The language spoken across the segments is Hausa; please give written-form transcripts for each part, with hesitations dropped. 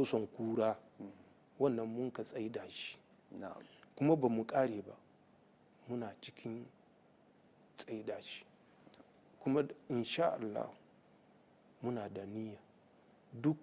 son kura wannan mun ka tsaida shi kuma ba mu kare ba muna cikin tsaida shi kuma insha Allah muna da niyya duk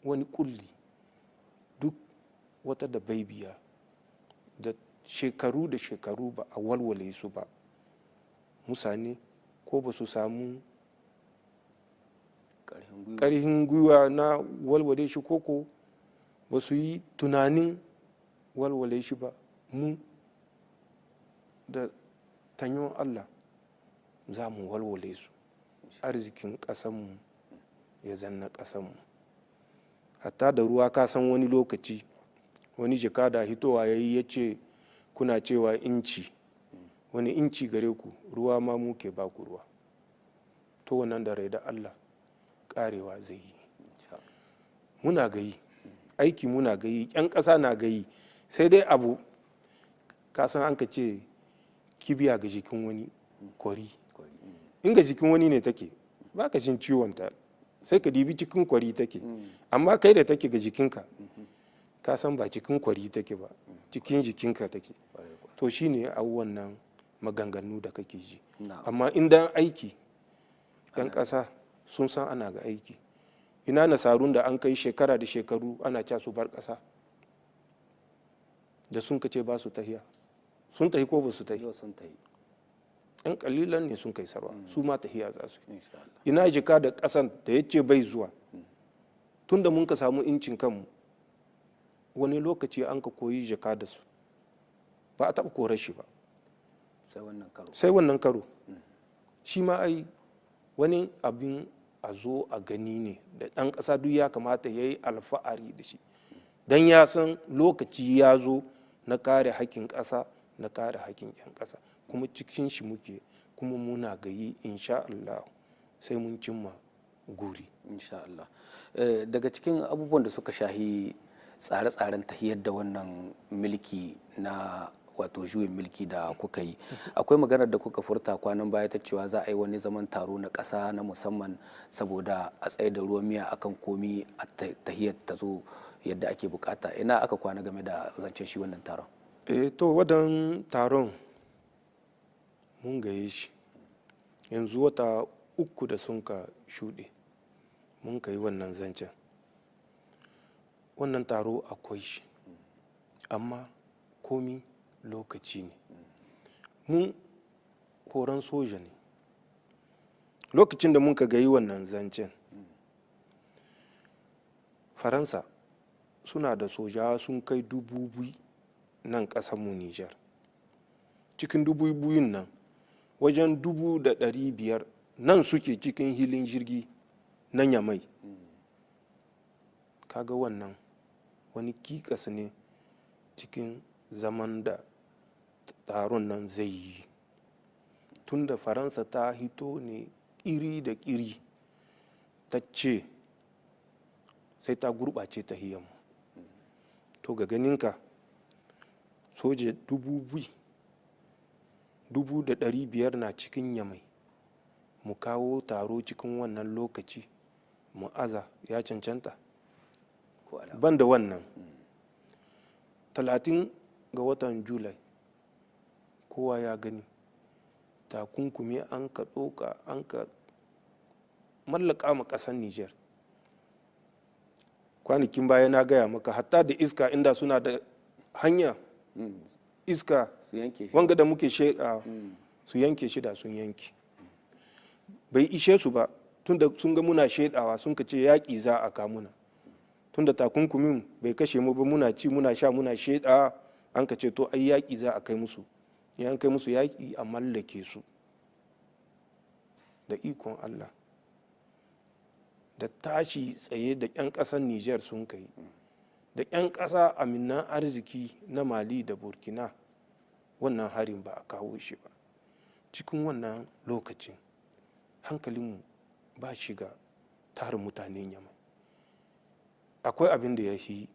wani kulli duk wata da baibiya da shekaru ba a walwale su ba mutane ko ba su samu ƙarfin gwiwa na walwale shi koko ba su yi tunanin walwale shi ba mu da tanyon Allah za mu walwale su arzikin ƙasanmu ya zanna ƙasanmu hatta da ruwa ka san wani lokaci wani jikada hitowa ya yi ya ce kuna cewa inci wani inci gare ku ruwa ma muke ba ku ruwa to wannan da rai da Allah karewa zai yi muna gayi aiki muna gayi yan ƙasa na gayi sai dai abu kasan an ka ce kibiya ga jikin wani kwari in ga jikin wani ne take ba ka jin ciwon ta sai ka dibi cikin kwari take amma kai da take ga jikinka ka san ba cikin kwari take ba cikin jikinka take to shine abubuwan nan maganganu da kake ji amma indan aiki yan ƙasa sun san ana ga aiki ina nasarun da an kai shekara da shekaru ana ca su bar ƙasa da sun kace ba su tahiya sun tahi ko ba su tahi yan kalilan ne sun kai sarwa su ma tahiya za su ina jika da ƙasan da ya ce bai zuwa tun da mun ka samu incin kanmu wani lokaci an ka koyi jika da su ba a taɓa korar shi ba sai wannan karo shi ma ai wani abin a zo a gani ne da ɗan ƙasa duk ya kamata ya yi alfa'ari da shi don ya san lokaci ya zo na kare hakkin ƙasa na kare hakkin 'yan ƙasa kuma cikin shi muke kuma muna gayi insha Allah sai mun cimma guri insha Allah. Daga cikin abubuwan da suka shahi tsare-tsaren tahiyar da wannan milki na wato juyin mulki da kuka yi akwai maganar da kuka furta kwanan baya ta cewa za a yi wani zaman taro na ƙasa na musamman saboda a tsaye da ruwan miya akan komi a tahiyar ta zo yadda ake bukata ina aka kwana game da zancen shi wannan taron to wadan taron mun gaye shi yanzu wata 3 da sun ka shuɗe mun ka yi wannan zancen wannan taro akwai shi amma komi lokaci ne mun horon soja ne lokacin da mun ka gayi wannan zancen faransa suna da soja sun kai 2,000 nan mu Nijar cikin 2,000 nan wajen 500 nan suke cikin hilin jirgi na Yamai kaga wannan wani kikas ne cikin zaman da taron nan zai yi tunda faransa ta hito ne iri da iri ta ce sai ta gurɓace ta hiyanmu to ga ganinka soja 2,500 na cikin Yamai mu kawo taro cikin wannan lokaci mu aza ya cancanta ban da wannan 30 ga watan julai kowa ya gani takunkumi an ka ɗoka an ka mallaka ma ƙasar Nijar kwanakin baya na gaya maka hatta da iska inda suna da hanya iska wanga da muke su yanke shi da sun yanke bai ishe su ba tunda sun ga muna shaidawa sun ka ce yaƙi za a kamuna tunda takunkumin bai kashe mu ba muna ci muna sha muna shaidawa an ka ce to ai yaƙi za a kai musu yan kai musu yaƙi a mallake su da ikon Allah da tashi tsaye da 'yan ƙasar Nijar sun kai da 'yan ƙasa aminan arziki na Mali da Burkina wannan harin ba a kawo shi ba cikin wannan lokacin hankalinmu ba shiga tarin mutanen Yamai akwai abin da ya yi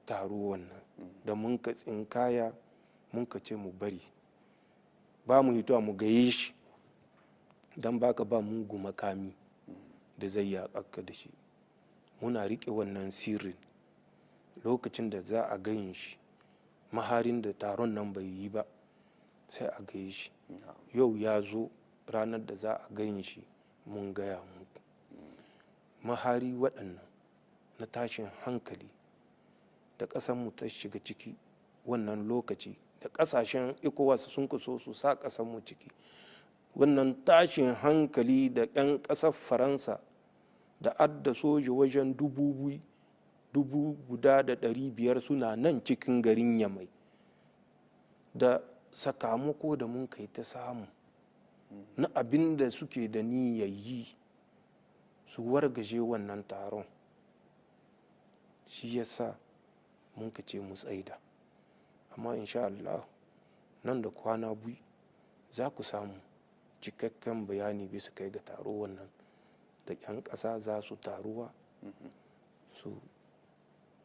taro wannan da mun ka tsinkaya mun ka ce mu bari ba mu hito mu gaye shi don baka ba mugu makami da zai yaƙaƙa da shi muna riƙe wannan sirrin. Lokacin da za a gayin shi maharin da taron nan bai yi ba sai a gaye shi. Yau ya zo ranar da za a gayin shi mun gaya muku. Mahari waɗannan na tashin hankali da ƙasanmu ta shiga ciki wannan lokaci da ƙasashen ECOWAS sun so su sa ƙasanmu ciki, wannan tashin hankali da 'yan ƙasar Faransa da adda soja wajen 1,500 suna nan cikin garin Yamai, da sakamako da mun kai ta samu na abin da suke da niyyar yi su wargaje wannan taron, shi yasa mun ka ce mu tsaida. Amma insha Allah nan da kwana biyu za ku samu cikakken bayani bisa kai ga taro wannan da 'yan ƙasa za su taruwa su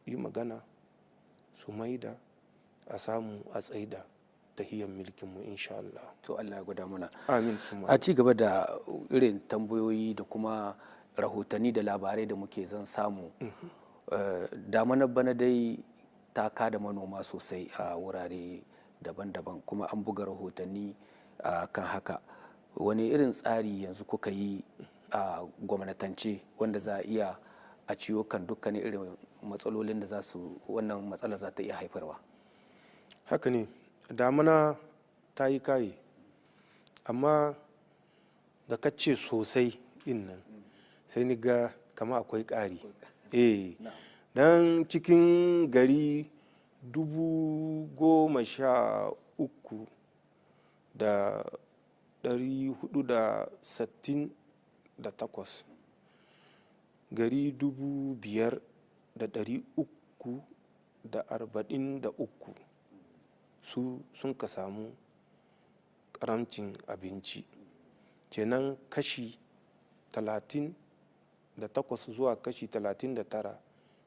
yi magana su maida a samu a tsaida tahiyar mulkinmu insha Allah. To Allah ya gwada muna. Amin. A ci gaba da irin tambayoyi da kuma rahotanni da labarai da muke zan samu. Damanar bana dai ta kada manoma sosai a wurare daban-daban kuma an buga rahotanni kan haka. Wani irin tsari yanzu kuka yi a gwamnatance wanda za a iya a ciwo kan dukkanin irin matsalolin da wannan matsalar za ta iya haifarwa? Haka ne, damana ta yi kaye, amma da kace sosai nan sai ni ga kama akwai ƙari. Dan cikin gari 13,468 gari 5,343 su sun ka samu karamcin abinci, kenan kashi 38 zuwa kashi 39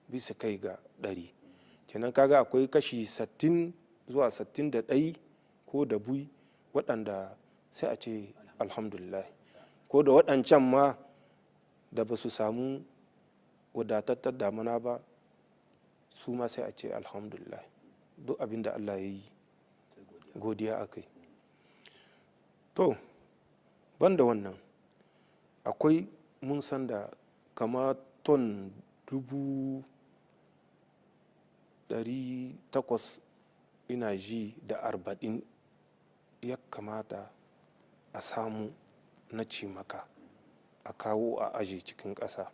bisa kai ga 100. Kenan kaga akwai kashi 60 zuwa 61 ko da bui waɗanda sai a ce alhamdulillah, ko da waɗancan ma da ba su samu wadatattar damana ba su ma sai a ce alhamdulillah. Duk abin da Allah ya yi godiya akai. To banda wannan akwai mun san da kama ton 800 ina ji da 40 ya kamata a samu na cimaka a kawo a aje cikin ƙasa.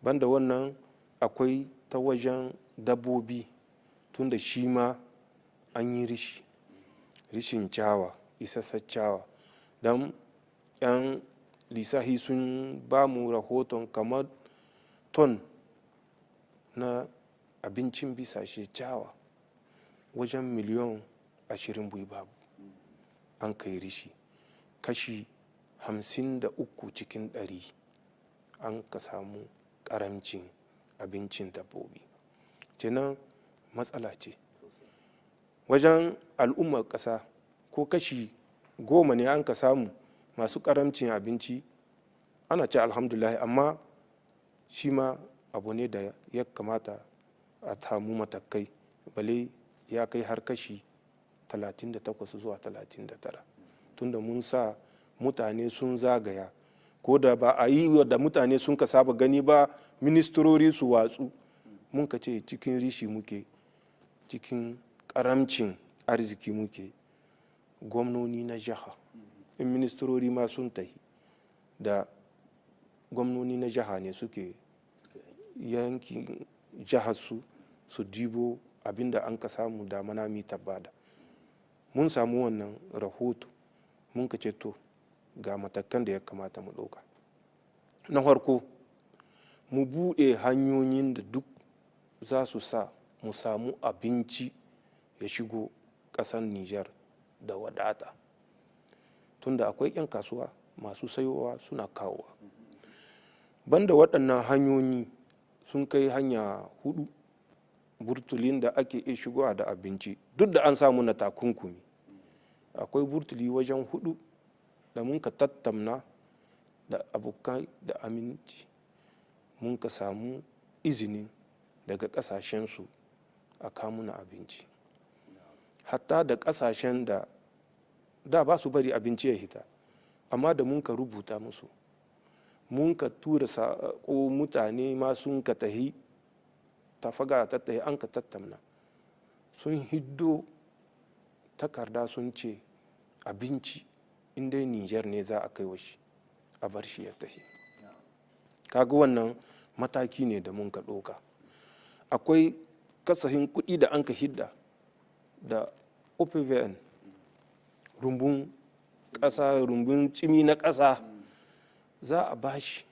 Banda wannan akwai ta wajen dabbobi, tunda shi ma an yi rishin cawa, isassar cawa, don 'yan lissahi sun ba mu rahoton kamar ton na abincin bisashe cawa wajen miliyan 20 bai babu, an kai rishi kashi 53 cikin 100 an ka samu karamcin abincin dabbobi. Kenan matsala ce wajen al'ummar ƙasa, ko kashi 10 ne an ka samu masu karamcin abinci ana ce alhamdulillah, amma shi ma abu ne da ya kamata a samu matakai, bale ya kai har kashi 38 zuwa 39, tunda mun sa mutane sun zagaya, ko da ba a yi da mutane sun ka saba gani ba, ministrori su watsu, mun ka ce cikin rishi muke, cikin karamcin arziki muke. Gwamnoni na jiha, in ministrori ma sun tahi da gwamnoni na jiha ne suke yankin jihar su dibo abinda an ka samu damana mi tabbada. Mun samu wannan rahoto, mun ka ce to ga matakan da ya kamata mu ɗauka. Na farko, mu buɗe hanyoyin da duk za su sa mu samu abinci ya shigo ƙasar Nijar da wadata, tunda akwai 'yan kasuwa masu sayowa suna kawowa. Banda waɗannan hanyoyi sun kai hanya 4 burtulin da ake iya shigowa da abinci, duk da an samu na takunkumi. Akwai burtuli wajen 4 da mun ka tattamna da abokai da aminci, mun ka samu izini daga ƙasashensu a kamuna abinci, hatta da ƙasashen da ba su bari abinci ya hita, amma da mun ka rubuta musu, mun ka tura saƙo, mutane ma sun ka tahi tafaga ta tahi, an ka tattamna, sun hiddo takarda sun ce abinci inda Nijar ne za a kai wa shi a bar shi ya tahi. Kaga wannan mataki ne da mun ka ɗoka. Akwai kasahin kuɗi da an ka hidda da OPVN, rumbun ƙasa, rumbun tsimi na ƙasa, za a bashi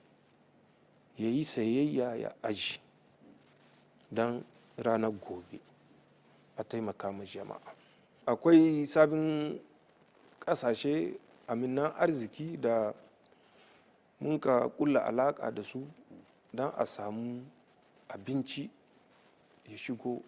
ya yi sayayya ya aji don ranar gobe a taimaka ma jama'a. Akwai sabin ƙasashe aminan arziki da mun ka kulla alaƙa da su don a samu abinci ya shigo